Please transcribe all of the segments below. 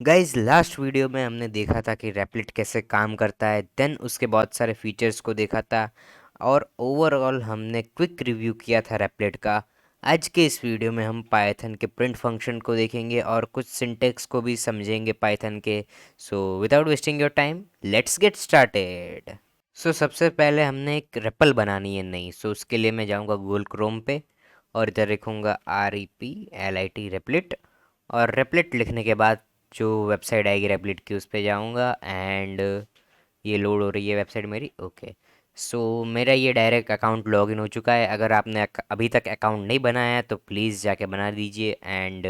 Guys last video में हमने देखा था कि रैपलिट कैसे काम करता है, देन उसके बहुत सारे फीचर्स को देखा था और ओवरऑल हमने क्विक रिव्यू किया था रैपलिट का। आज के इस वीडियो में हम पाइथन के प्रिंट फंक्शन को देखेंगे और कुछ सिंटेक्स को भी समझेंगे पाइथन के। So without wasting your time, let's get started. So सबसे पहले हमने एक रेपल बनानी है नई। सो उसके लिए मैं जाऊंगा गूगल क्रोम पे और इधर लिखूंगा REPLIT रेपलिट। और रेपलिट लिखने के बाद जो वेबसाइट आएगी रेपलिट की उस पर जाऊंगा एंड ये लोड हो रही है वेबसाइट मेरी। ओके, सो मेरा ये डायरेक्ट अकाउंट लॉगिन हो चुका है। अगर आपने अभी तक अकाउंट नहीं बनाया है तो प्लीज़ जाके बना दीजिए। एंड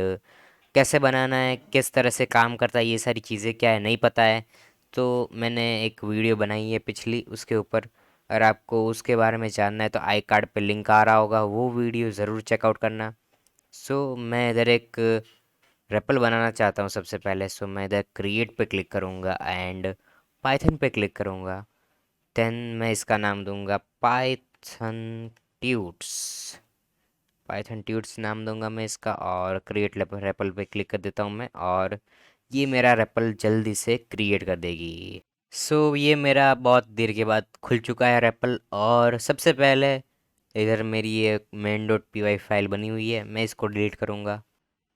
कैसे बनाना है, किस तरह से काम करता है, ये सारी चीज़ें क्या है नहीं पता है तो मैंने एक वीडियो बनाई है पिछली, उसके ऊपर अगर आपको उसके बारे में जानना है तो आई कार्ड पे लिंक आ रहा होगा, वो वीडियो ज़रूर चेकआउट करना। सो मैं इधर एक रेपल बनाना चाहता हूँ सबसे पहले। सो मैं इधर क्रिएट पे क्लिक करूँगा एंड पाइथन पे क्लिक करूँगा। देन मैं इसका नाम दूंगा पाइथन ट्यूट्स। पाइथन ट्यूट्स नाम दूंगा मैं इसका और क्रिएट रेपल पे क्लिक कर देता हूँ मैं, और ये मेरा रेपल जल्दी से क्रिएट कर देगी। सो ये मेरा बहुत देर के बाद खुल चुका है रेपल। और सबसे पहले इधर मेरी ये main.py फाइल बनी हुई है, मैं इसको डिलीट करूँगा।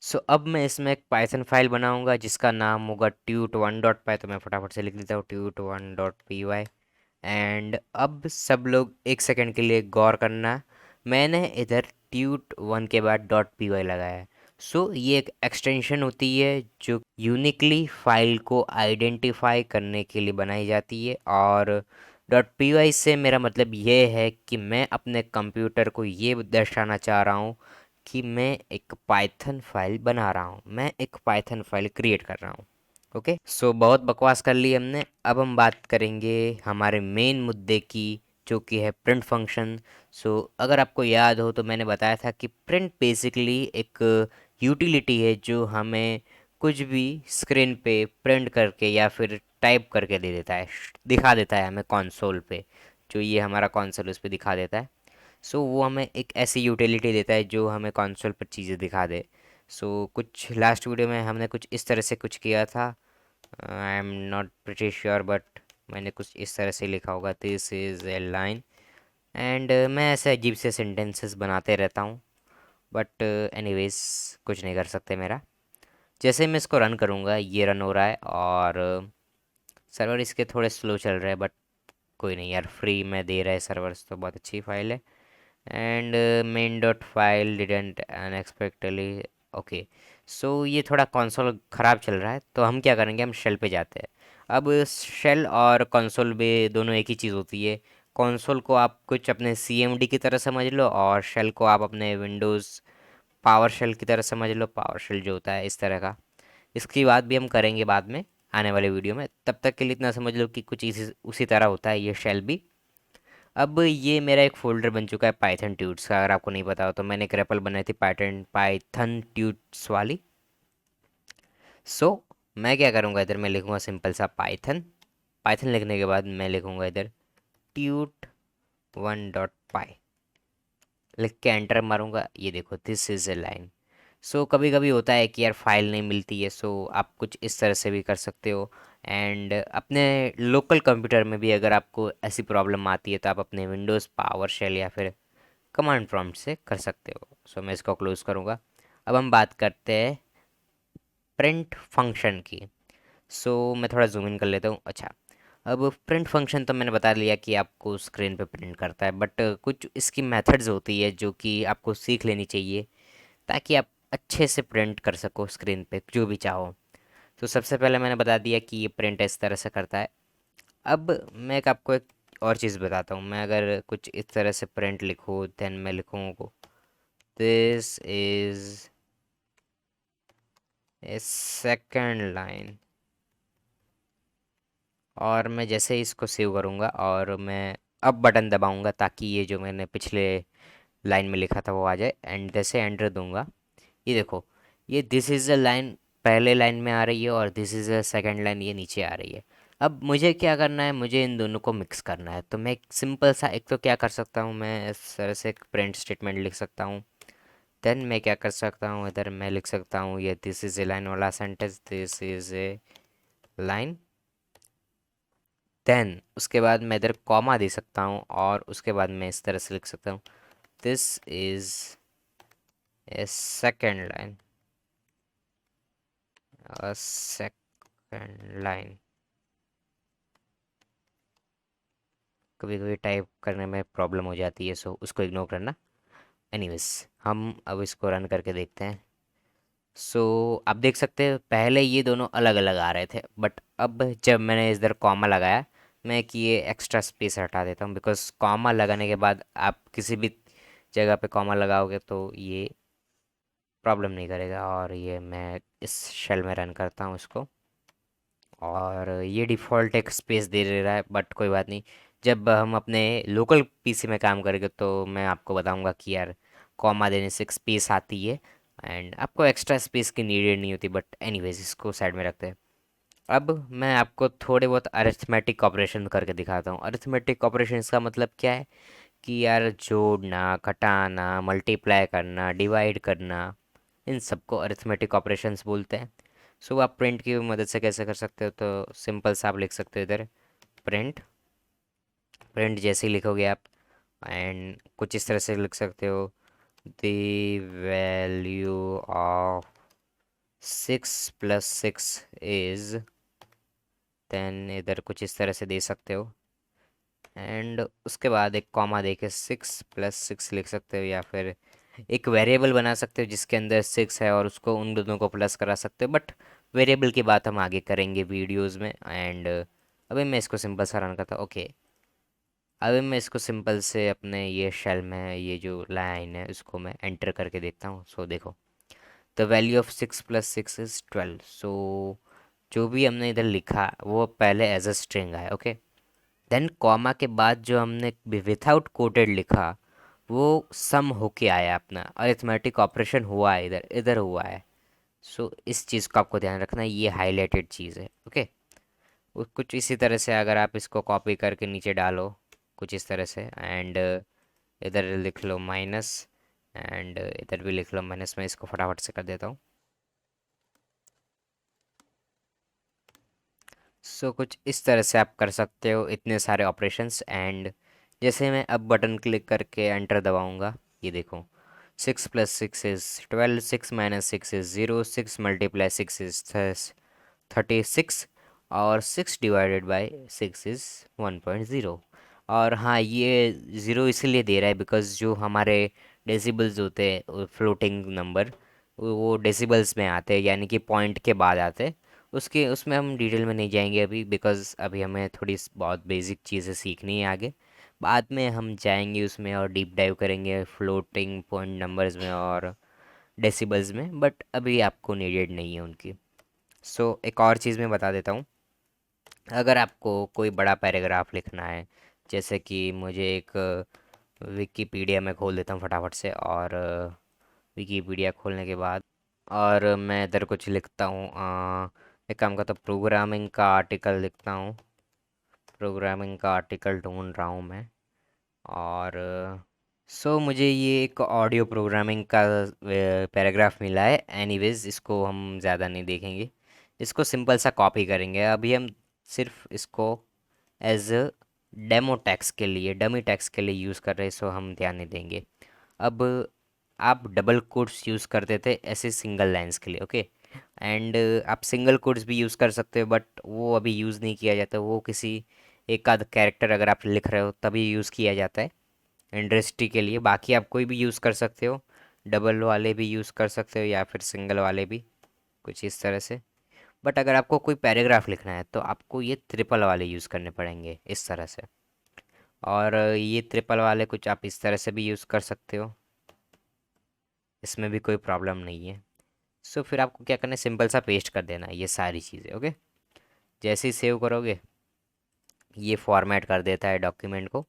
सो अब मैं इसमें एक पाइथन फाइल बनाऊंगा जिसका नाम होगा tut1.py। तो मैं फटाफट से लिख देता हूँ tut1.py। एंड अब सब लोग एक सेकंड के लिए गौर करना, मैंने इधर ट्यूट वन के बाद डॉट पी वाई लगाया है। सो ये एक एक्सटेंशन होती है जो यूनिकली फाइल को आइडेंटिफाई करने के लिए बनाई जाती है। और डॉट पी वाई से मेरा मतलब ये है कि मैं अपने कंप्यूटर को ये दर्शाना चाह रहा हूँ कि मैं एक पाइथन फाइल बना रहा हूँ, मैं एक पाइथन फाइल क्रिएट कर रहा हूँ। ओके, सो बहुत बकवास कर ली हमने। अब हम बात करेंगे हमारे मेन मुद्दे की, जो कि है प्रिंट फंक्शन। सो अगर आपको याद हो तो मैंने बताया था कि प्रिंट बेसिकली एक यूटिलिटी है जो हमें कुछ भी स्क्रीन पे प्रिंट करके या फिर टाइप करके दे देता है, दिखा देता है हमें कंसोल पे। जो ये हमारा कंसोल उस पर दिखा देता है। सो वो हमें एक ऐसी यूटिलिटी देता है जो हमें कंसोल पर चीज़ें दिखा दे। सो कुछ लास्ट वीडियो में हमने कुछ इस तरह से कुछ किया था। I am not pretty sure but मैंने कुछ इस तरह से लिखा होगा, this is a line. And मैं ऐसे अजीब से सेंटेंसेस बनाते रहता हूँ, बट एनीवेज कुछ नहीं कर सकते मेरा। जैसे मैं इसको रन करूँगा ये रन हो रहा है और सर्वर इसके थोड़े स्लो चल रहे हैं, बट कोई नहीं यार, फ्री में दे रहा है सर्वर्स तो बहुत अच्छी फाइल है। And main dot file didn't unexpectedly. Okay, so ये थोड़ा कंसोल ख़राब चल रहा है तो हम क्या करेंगे, हम शेल पे जाते हैं। अब शेल और कंसोल भी दोनों एक ही चीज़ होती है। कंसोल को आप कुछ अपने CMD की तरह समझ लो और शेल को आप अपने विंडोज़ पावर शेल की तरह समझ लो। पावर शेल जो होता है इस तरह का, इसकी बात भी हम करेंगे बाद में आने वाले वीडियो में। तब तक के लिए इतना समझ लो कि कुछ इसी उसी तरह होता है ये शेल भी। अब ये मेरा एक फ़ोल्डर बन चुका है पाइथन ट्यूट्स का। अगर आपको नहीं पता हो तो मैंने एक रेपल बनाई थी पाइथन पाइथन ट्यूट्स वाली। सो मैं क्या करूँगा, इधर मैं लिखूँगा सिंपल सा पाइथन। पाइथन लिखने के बाद मैं लिखूँगा इधर tut1.py। लिख के एंटर मारूंगा, ये देखो दिस इज़ ए लाइन। सो कभी कभी होता है कि यार फाइल नहीं मिलती है, सो आप कुछ इस तरह से भी कर सकते हो। एंड अपने लोकल कंप्यूटर में भी अगर आपको ऐसी प्रॉब्लम आती है तो आप अपने विंडोज़ पावर शेल या फिर कमांड प्रॉम्प्ट से कर सकते हो। सो मैं इसको क्लोज़ करूँगा। अब हम बात करते हैं प्रिंट फंक्शन की। सो मैं थोड़ा जूम इन कर लेता हूँ। अच्छा, अब प्रिंट फंक्शन तो मैंने बता लिया कि आपको स्क्रीन पे प्रिंट करता है, बट कुछ इसकी मेथड्स होती है जो कि आपको सीख लेनी चाहिए ताकि आप अच्छे से प्रिंट कर सको स्क्रीन पे जो भी चाहो। तो सबसे पहले मैंने बता दिया कि ये प्रिंट इस तरह से करता है। अब मैं एक आपको एक और चीज़ बताता हूँ। मैं अगर कुछ इस तरह से प्रिंट लिखूँ, देन मैं लिखूँ this is a second line, और मैं जैसे ही इसको सेव करूँगा और मैं अब बटन दबाऊँगा ताकि ये जो मैंने पिछले लाइन में लिखा था वो आ जाए, एंड जैसे एंटर दूंगा ये देखो, ये दिस इज़ अ लाइन पहले लाइन में आ रही है और this is a second line ये नीचे आ रही है। अब मुझे क्या करना है, मुझे इन दोनों को मिक्स करना है। तो मैं एक सिंपल सा एक तो क्या कर सकता हूँ, मैं इस तरह से एक प्रिंट स्टेटमेंट लिख सकता हूँ देन मैं क्या कर सकता हूँ, इधर मैं लिख सकता हूँ ये दिस इज ए लाइन वाला sentence, this is a line. Then उसके बाद मैं इधर कॉमा दे सकता हूँ और उसके बाद मैं इस तरह से लिख सकता हूँ this is A second line, a second line. कभी कभी टाइप करने में प्रॉब्लम हो जाती है, सो उसको इग्नोर करना। एनीवेज, हम अब इसको रन करके देखते हैं। सो आप देख सकते हैं पहले ये दोनों अलग अलग आ रहे थे, बट अब जब मैंने इधर कॉमा लगाया, मैं कि ये एक्स्ट्रा स्पेस हटा देता हूँ, बिकॉज कॉमा लगाने के बाद आप किसी भी जगह पे कॉमा लगाओगे तो ये प्रॉब्लम नहीं करेगा। और ये मैं इस शेल में रन करता हूँ इसको, और ये डिफ़ॉल्ट एक स्पेस दे दे रहा है, बट कोई बात नहीं। जब हम अपने लोकल पीसी में काम करेंगे तो मैं आपको बताऊंगा कि यार कॉमा देने से एक स्पेस आती है एंड आपको एक्स्ट्रा स्पेस की नीडेड नहीं होती। बट एनीवेज, इसको साइड में रखते हैं। अब मैं आपको थोड़े बहुत अरिथमेटिक ऑपरेशन करके दिखाता हूँ। अरिथमेटिक ऑपरेशन का मतलब क्या है कि यार जोड़ना, घटाना, मल्टीप्लाई करना, डिवाइड करना, इन सबको अरिथमेटिक ऑपरेशंस बोलते हैं। सो आप प्रिंट की मदद से कैसे कर सकते हो, तो सिंपल सा आप लिख सकते हो इधर प्रिंट। प्रिंट जैसे ही लिखोगे आप एंड कुछ इस तरह से लिख सकते हो the value of 6 + 6 is, then इधर कुछ इस तरह से दे सकते हो एंड उसके बाद एक कॉमा देके 6 + 6 लिख सकते हो, या फिर एक वेरिएबल बना सकते हो जिसके अंदर 6 है और उसको उन दोनों को प्लस करा सकते हो। बट वेरिएबल की बात हम आगे करेंगे वीडियोस में। एंड अभी मैं इसको सिंपल सा रन करता हूँ। ओके, अभी मैं इसको सिंपल से अपने ये शेल में ये जो लाइन है उसको मैं एंटर करके देखता हूँ। सो देखो, द वैल्यू ऑफ 6 + 6 इज़ 12। सो जो भी हमने इधर लिखा वो पहले एज अ स्ट्रिंग है। ओके, देन कॉमा के बाद जो हमने विथआउट कोटेड लिखा वो सम होके आया, अपना अरिथमेटिक ऑपरेशन हुआ है, इधर इधर हुआ है। सो इस चीज़ को आपको ध्यान रखना है, ये हाईलाइटेड चीज़ है। ओके, कुछ इसी तरह से अगर आप इसको कॉपी करके नीचे डालो कुछ इस तरह से एंड इधर लिख लो माइनस, एंड इधर भी लिख लो माइनस। मैं इसको फटाफट से कर देता हूँ। सो कुछ इस तरह से आप कर सकते हो इतने सारे ऑपरेशंस। एंड जैसे मैं अब बटन क्लिक करके एंटर दबाऊंगा, ये देखो 6 + 6 इज़ 12, 6 - 6 इज़ 0, 6 × 6 इज़ 36, और 6 ÷ 6 इज़ 1.0। और हाँ, ये ज़ीरो इसलिए दे रहा है बिकॉज़ जो हमारे डेसिबल्स होते हैं फ्लोटिंग नंबर, वो डेसिबल्स में आते हैं, यानी कि पॉइंट के बाद आते हैं। उसके उसमें हम डिटेल में नहीं जाएंगे अभी, बिकॉज़ अभी हमें थोड़ी बहुत बेसिक चीज़ें सीखनी है आगे। बाद में हम जाएंगे उसमें और डीप डाइव करेंगे फ्लोटिंग पॉइंट नंबर्स में और डेसिबल्स में, बट अभी आपको नीडेड नहीं है उनकी। सो एक और चीज़ मैं बता देता हूँ। अगर आपको कोई बड़ा पैराग्राफ लिखना है, जैसे कि मुझे एक विकिपीडिया में खोल देता हूँ फटाफट से, और विकिपीडिया खोलने के बाद और मैं इधर कुछ लिखता हूँ, एक काम करता हूँ, प्रोग्रामिंग का आर्टिकल लिखता हूँ। प्रोग्रामिंग का आर्टिकल ढूंढ रहा हूँ मैं। और सो मुझे ये एक ऑडियो प्रोग्रामिंग का पैराग्राफ मिला है। एनीवेज, इसको हम ज़्यादा नहीं देखेंगे, इसको सिंपल सा कॉपी करेंगे। अभी हम सिर्फ इसको एज डेमो टैक्स के लिए, डमी टैक्स के लिए यूज़ कर रहे हैं, सो हम ध्यान नहीं देंगे। अब आप डबल कोट्स यूज़ करते थे ऐसे सिंगल लाइंस के लिए। ओके, एंड आप सिंगल कोट्स भी यूज़ कर सकते हो, बट वो अभी यूज़ नहीं किया जाता। वो किसी एक आध कैरेक्टर अगर आप लिख रहे हो तभी यूज़ किया जाता है इंडस्ट्री के लिए। बाकी आप कोई भी यूज़ कर सकते हो, डबल वाले भी यूज़ कर सकते हो या फिर सिंगल वाले भी, कुछ इस तरह से। बट अगर आपको कोई पैराग्राफ लिखना है तो आपको ये ट्रिपल वाले यूज़ करने पड़ेंगे इस तरह से। और ये ट्रिपल वाले कुछ आप इस तरह से भी यूज़ कर सकते हो, इसमें भी कोई प्रॉब्लम नहीं है। सो फिर आपको क्या करना है, सिंपल सा पेस्ट कर देना है ये सारी चीज़ें। ओके, जैसे ही सेव करोगे ये फॉर्मेट कर देता है डॉक्यूमेंट को।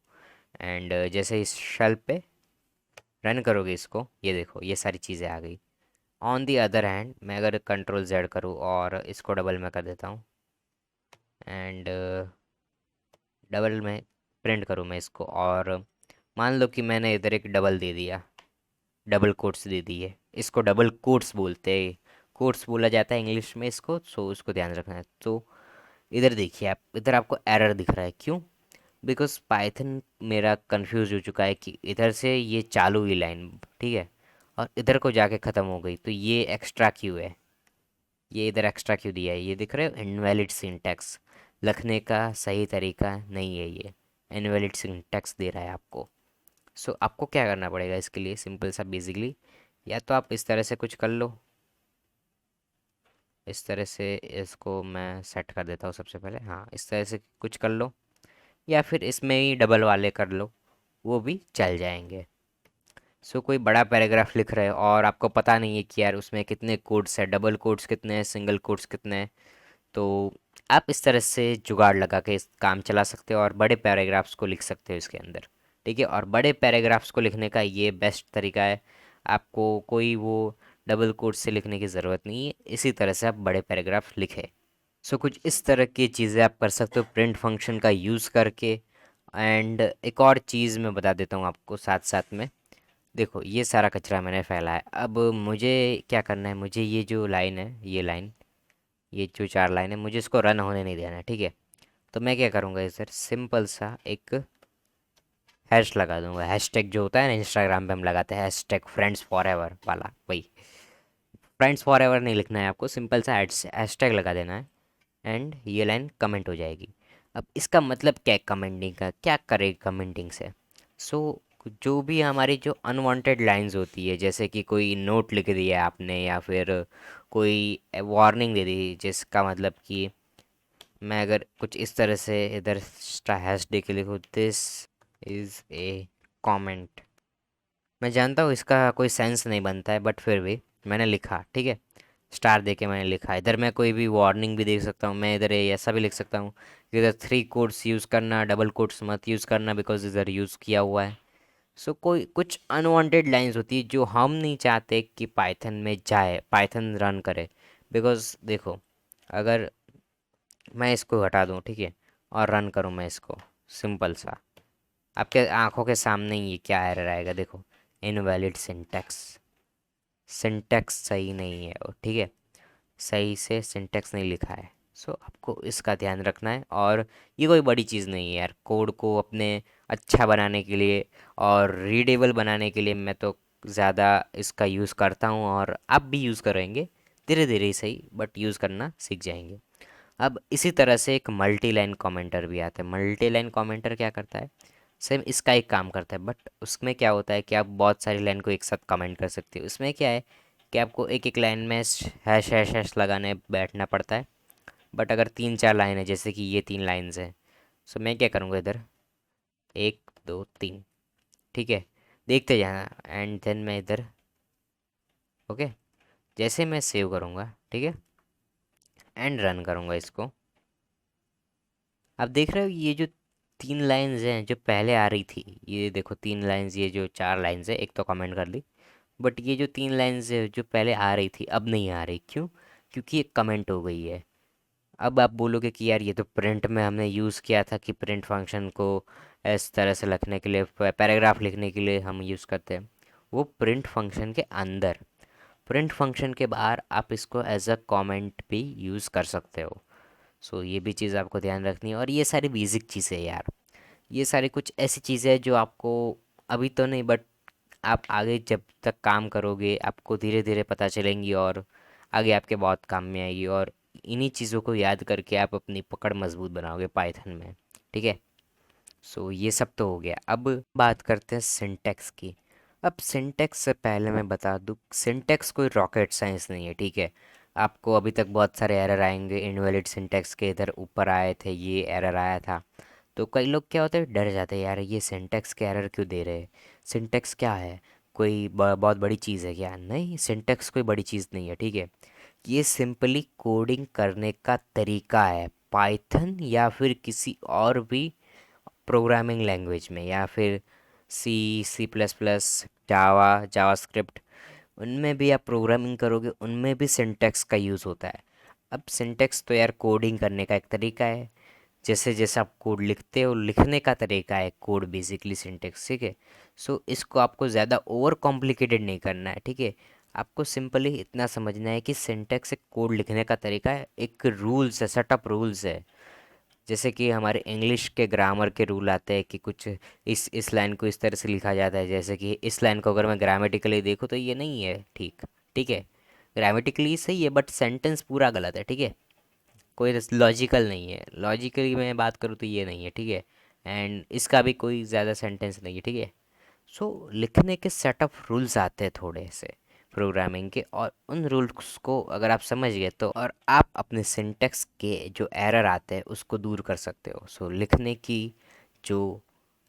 एंड जैसे इस शेल पे रन करोगे इसको, ये देखो ये सारी चीज़ें आ गई। ऑन दी अदर हैंड, मैं अगर Ctrl Z करूँ और इसको डबल में कर देता हूँ एंड डबल में प्रिंट करूँ मैं इसको, और मान लो कि मैंने इधर एक डबल दे दिया, डबल कोट्स दे दी है, इसको डबल कोट्स बोलते हैं, कोट्स बोला जाता है इंग्लिश में इसको, सो उसको ध्यान रखना है। तो इधर देखिए आप, इधर आपको एरर दिख रहा है, क्यों? बिकॉज पाइथन मेरा कंफ्यूज हो चुका है कि इधर से ये चालू हुई लाइन, ठीक है, और इधर को जाके ख़त्म हो गई, तो ये एक्स्ट्रा क्यों है, ये इधर एक्स्ट्रा क्यों दिया है, ये दिख रहे हो, इनवैलिड सिंटैक्स, लिखने का सही तरीका नहीं है ये, इनवैलिड सिंटैक्स दे रहा है आपको। सो आपको क्या करना पड़ेगा इसके लिए, सिंपल सा बेसिकली, या तो आप इस तरह से कुछ कर लो, इस तरह से इसको मैं सेट कर देता हूँ सबसे पहले, हाँ इस तरह से कुछ कर लो, या फिर इसमें ही डबल वाले कर लो, वो भी चल जाएंगे। सो कोई बड़ा पैराग्राफ लिख रहे हो और आपको पता नहीं है कि यार उसमें कितने कोड्स है, डबल कोड्स कितने हैं, सिंगल कोड्स कितने हैं, तो आप इस तरह से जुगाड़ लगा के इस काम चला सकते हो और बड़े पैराग्राफ्स को लिख सकते हो इसके अंदर, ठीक है। और बड़े पैराग्राफ्स को लिखने का ये बेस्ट तरीका है, आपको कोई वो डबल कोड से लिखने की ज़रूरत नहीं है, इसी तरह से आप बड़े पैराग्राफ लिखे। सो कुछ इस तरह की चीज़ें आप कर सकते हो प्रिंट फंक्शन का यूज़ करके। एंड एक और चीज़ मैं बता देता हूँ आपको साथ साथ में, देखो ये सारा कचरा मैंने फैला है, अब मुझे क्या करना है, मुझे ये जो लाइन है, ये लाइन, ये जो चार लाइन है, मुझे इसको रन होने नहीं देना है, ठीक है। तो मैं क्या करूँगा, इधर सिंपल सा एक हैश लगा दूंगा, हैशटैग जो होता है ना इंस्टाग्राम पे हम लगाते हैं, हैशटैग फ्रेंड्स फॉर एवर वाला, वही। फ्रेंड्स फॉर एवर नहीं लिखना है आपको, सिंपल सा हैशटैग लगा देना है, एंड ये लाइन कमेंट हो जाएगी। अब इसका मतलब क्या है कमेंटिंग का, क्या करे कमेंटिंग से? सो जो भी हमारी जो अनवांटेड लाइंस होती है, जैसे कि कोई नोट लिख दिया आपने, या फिर कोई वार्निंग दे दी, जिसका मतलब कि मैं अगर कुछ इस तरह से इधर हैश डे के लिखूँ, दिस इज़ ए कमेंट, मैं जानता हूँ इसका कोई सेंस नहीं बनता है, बट फिर भी मैंने लिखा, ठीक है, स्टार दे के मैंने लिखा। इधर मैं कोई भी वार्निंग भी दे सकता हूँ, मैं इधर ये ऐसा भी लिख सकता हूँ कि इधर थ्री कोट्स यूज़ करना, डबल कोट्स मत यूज़ करना, बिकॉज इधर यूज़ किया हुआ है। सो कोई कुछ अनवांटेड लाइंस होती है जो हम नहीं चाहते कि पाइथन में जाए, पाइथन रन करे। बिकॉज देखो, अगर मैं इसको हटा दूँ, ठीक है, और रन करूँ मैं इसको, सिंपल सा आपके आंखों के सामने ही ये क्या एरर आएगा, देखो, इनवैलिड सिंटैक्स, सिंटैक्स सही नहीं है, ठीक है, सही से सिंटैक्स नहीं लिखा है। सो आपको इसका ध्यान रखना है, और ये कोई बड़ी चीज़ नहीं है यार, कोड को अपने अच्छा बनाने के लिए और रीडेबल बनाने के लिए मैं तो ज़्यादा इसका यूज़ करता हूँ, और आप भी यूज़ करेंगे धीरे धीरे ही सही, बट यूज़ करना सीख जाएंगे। अब इसी तरह से एक मल्टी लाइन कमेंटर भी आता है। मल्टी लाइन कमेंटर क्या करता है, सेम इसका एक काम करता है, बट उसमें क्या होता है कि आप बहुत सारी लाइन को एक साथ कमेंट कर सकते हो। उसमें क्या है कि आपको एक एक लाइन में हैश हैश हैश लगाने बैठना पड़ता है, बट अगर तीन चार लाइन है, जैसे कि ये तीन लाइन्स हैं, सो मैं क्या करूँगा, इधर एक दो तीन, ठीक है, देखते जाना, एंड देन मैं इधर, ओके, जैसे मैं सेव करूँगा, ठीक है, एंड रन करूँगा इसको, आप देख रहे हो ये जो तीन लाइंस हैं जो पहले आ रही थी, ये देखो तीन लाइंस, ये जो चार लाइंस है, एक तो कमेंट कर ली, बट ये जो तीन लाइंस है जो पहले आ रही थी अब नहीं आ रही, क्यों? क्योंकि ये कमेंट हो गई है। अब आप बोलोगे कि यार ये तो प्रिंट में हमने यूज़ किया था, कि प्रिंट फंक्शन को इस तरह से लिखने के लिए, पैराग्राफ लिखने के लिए हम यूज़ करते हैं, वो प्रिंट फंक्शन के अंदर, प्रिंट फंक्शन के बाहर आप इसको एज अ कमेंट भी यूज़ कर सकते हो। सो ये भी चीज़ आपको ध्यान रखनी है, और ये सारी बेसिक चीज़ें हैं यार, ये सारी कुछ ऐसी चीज़ें हैं जो आपको अभी तो नहीं, बट आप आगे जब तक काम करोगे आपको धीरे धीरे पता चलेंगी, और आगे आपके बहुत काम में आएगी, और इन्हीं चीज़ों को याद करके आप अपनी पकड़ मजबूत बनाओगे पाइथन में, ठीक है। सो ये सब तो हो गया, अब बात करते हैं सिंटैक्स की। अब सिंटैक्स से पहले मैं बता दूँ, सिंटैक्स कोई रॉकेट साइंस नहीं है, ठीक है। आपको अभी तक बहुत सारे एरर आएंगे, इनवैलिड सिंटैक्स के इधर ऊपर आए थे, ये एरर आया था, तो कई लोग क्या होते हैं, डर जाते हैं, यार ये सिंटैक्स के एरर क्यों दे रहे हैं, सिंटैक्स क्या है, कोई बहुत बड़ी चीज़ है क्या? नहीं, सिंटैक्स कोई बड़ी चीज़ नहीं है, ठीक है। ये सिंपली कोडिंग करने का तरीका है, पाइथन या फिर किसी और भी प्रोग्रामिंग लैंग्वेज में, या फिर सी, सी प्लस प्लस, जावा, जावास्क्रिप्ट, उनमें भी आप प्रोग्रामिंग करोगे, उनमें भी सिंटैक्स का यूज़ होता है। अब सिंटैक्स तो यार कोडिंग करने का एक तरीका है, जैसे जैसे आप कोड लिखते हो, लिखने का तरीका है कोड बेसिकली सिंटेक्स, ठीक है। सो इसको आपको ज़्यादा ओवर कॉम्प्लिकेटेड नहीं करना है, ठीक है। आपको सिंपली इतना समझना है कि सिंटेक्स एक कोड लिखने का तरीका है, एक रूल्स है, सेटअप रूल्स है। जैसे कि हमारे इंग्लिश के ग्रामर के रूल आते हैं कि कुछ इस लाइन को इस तरह से लिखा जाता है, जैसे कि इस लाइन को अगर मैं ग्रामेटिकली देखूँ तो ये नहीं है ठीक, ठीक है। ग्रामेटिकली सही है बट सेंटेंस पूरा गलत है, ठीक है। कोई लॉजिकल नहीं है, लॉजिकली मैं बात करूँ तो ये नहीं है, ठीक है। एंड इसका भी कोई ज़्यादा सेंटेंस नहीं है, ठीक है। सो लिखने के सेटअप रूल्स आते हैं थोड़े से प्रोग्रामिंग के, और उन रूल्स को अगर आप समझ गए तो और आप अपने सिंटेक्स के जो एरर आते हैं उसको दूर कर सकते हो। सो लिखने की जो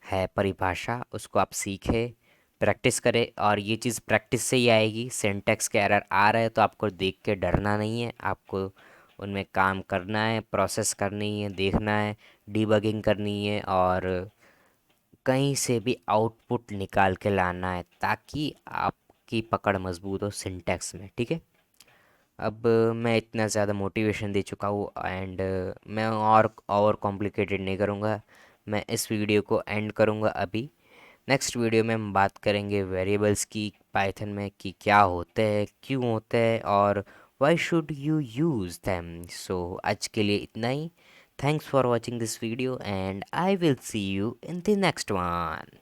है परिभाषा उसको आप सीखें, प्रैक्टिस करें, और ये चीज़ प्रैक्टिस से ही आएगी। सिंटेक्स के एरर आ रहे हैं तो आपको देख के डरना नहीं है, आपको उनमें काम करना है, प्रोसेस करनी है, देखना है, डीबगिंग करनी है, और कहीं से भी आउटपुट निकाल के लाना है ताकि आपकी पकड़ मजबूत हो सिंटैक्स में, ठीक है। अब मैं इतना ज़्यादा मोटिवेशन दे चुका हूँ, एंड मैं और ओवर कॉम्प्लिकेटेड नहीं करूँगा। मैं इस वीडियो को एंड करूँगा अभी। नेक्स्ट वीडियो में हम बात करेंगे वेरिएबल्स की पाइथन में, कि क्या होते हैं, क्यों होते हैं, और why should you use them। So आज के लिए इतना ही। Thanks for watching this video and I will see you in the next one.